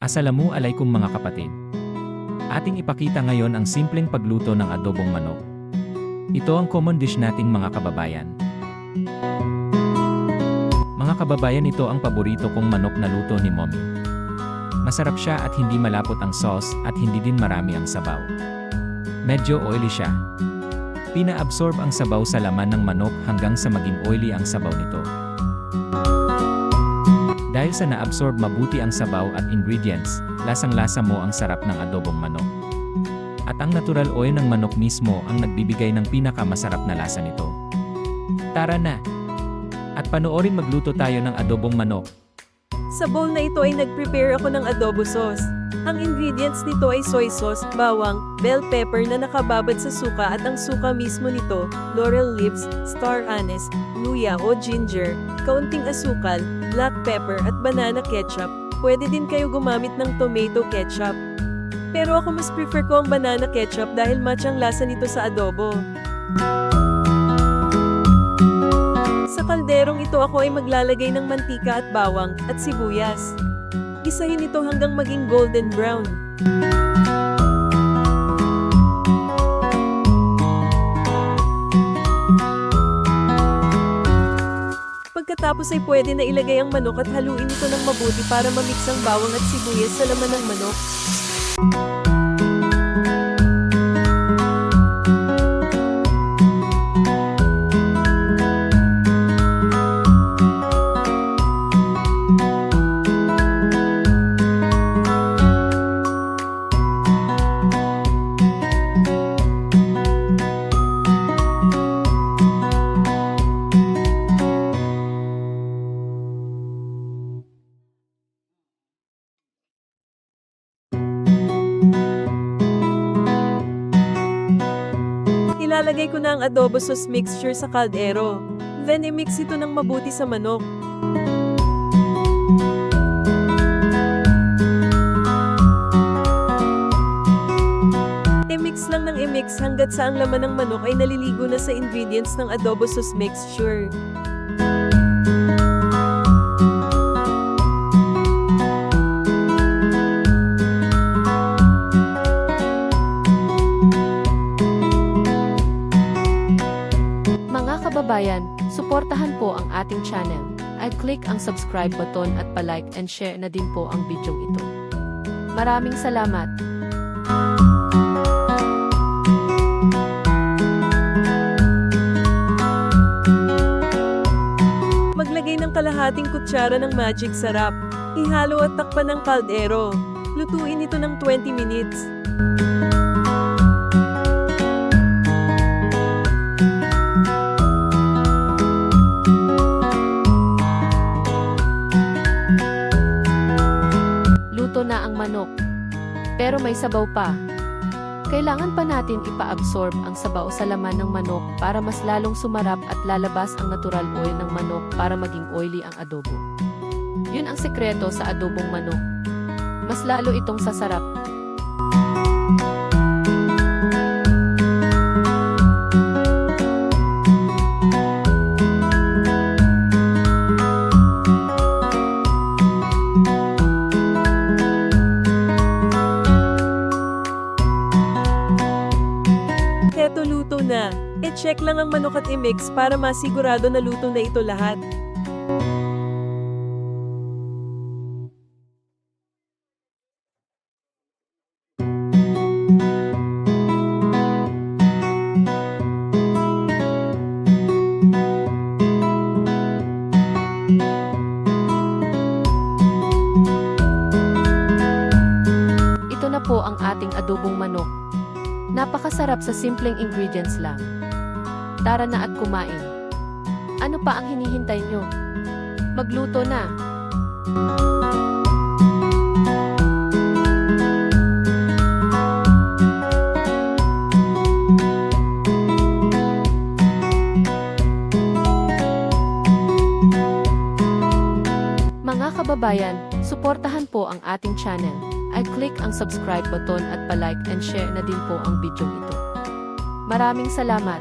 Assalamualaikum mga kapatid. Ating ipakita ngayon ang simpleng pagluto ng adobong manok. Ito ang common dish nating mga kababayan. Mga kababayan, ito ang paborito kong manok na luto ni Mommy. Masarap siya at hindi malapot ang sauce at hindi din marami ang sabaw. Medyo oily siya. Pina-absorb ang sabaw sa laman ng manok hanggang sa maging oily ang sabaw nito. Dahil sa na-absorb mabuti ang sabaw at ingredients, lasang-lasa mo ang sarap ng adobong manok. At ang natural oil ng manok mismo ang nagbibigay ng pinakamasarap na lasa nito. Tara na! At panoorin magluto tayo ng adobong manok. Sa bowl na ito ay nag-prepare ako ng adobo sauce. Ang ingredients nito ay soy sauce, bawang, bell pepper na nakababad sa suka at ang suka mismo nito, laurel leaves, star anise, luya o ginger, kaunting asukal, black pepper at banana ketchup. Pwede din kayo gumamit ng tomato ketchup. Pero ako mas prefer ko ang banana ketchup dahil match ang lasa nito sa adobo. Sa kalderong ito ako ay maglalagay ng mantika at bawang at sibuyas. Isahin ito hanggang maging golden brown. Pagkatapos ay pwede na ilagay ang manok at haluin ito ng mabuti para mamix ang bawang at sibuyas sa laman ng manok. Ilalagay ko na ang adobo sauce mixture sa kaldero. Then i-mix ito ng mabuti sa manok. I-mix lang ng i-mix hanggat sa ang laman ng manok ay naliligo na sa ingredients ng adobo sauce mixture. Kababayan, suportahan po ang ating channel. I-click ang subscribe button at pa-like and share na din po ang video ito. Maraming salamat! Maglagay ng kalahating kutsara ng magic sarap. Ihalo at takpan ng kaldero. Lutuin ito ng 20 minutes. Na ang manok. Pero may sabaw pa. Kailangan pa natin ipa-absorb ang sabaw sa laman ng manok para mas lalong sumarap at lalabas ang natural oil ng manok para maging oily ang adobo. Yun ang sekreto sa adobong manok. Mas lalo itong sasarap. Eto, luto na. E-check lang ang manok at i-mix para masigurado na luto na ito lahat. Ito na po ang ating adobong manok. Napakasarap sa simpleng ingredients lang. Tara na at kumain. Ano pa ang hinihintay nyo? Magluto na! Mga kababayan, suportahan po ang ating channel. I-click ang subscribe button at pa-like and share na din po ang video ito. Maraming salamat!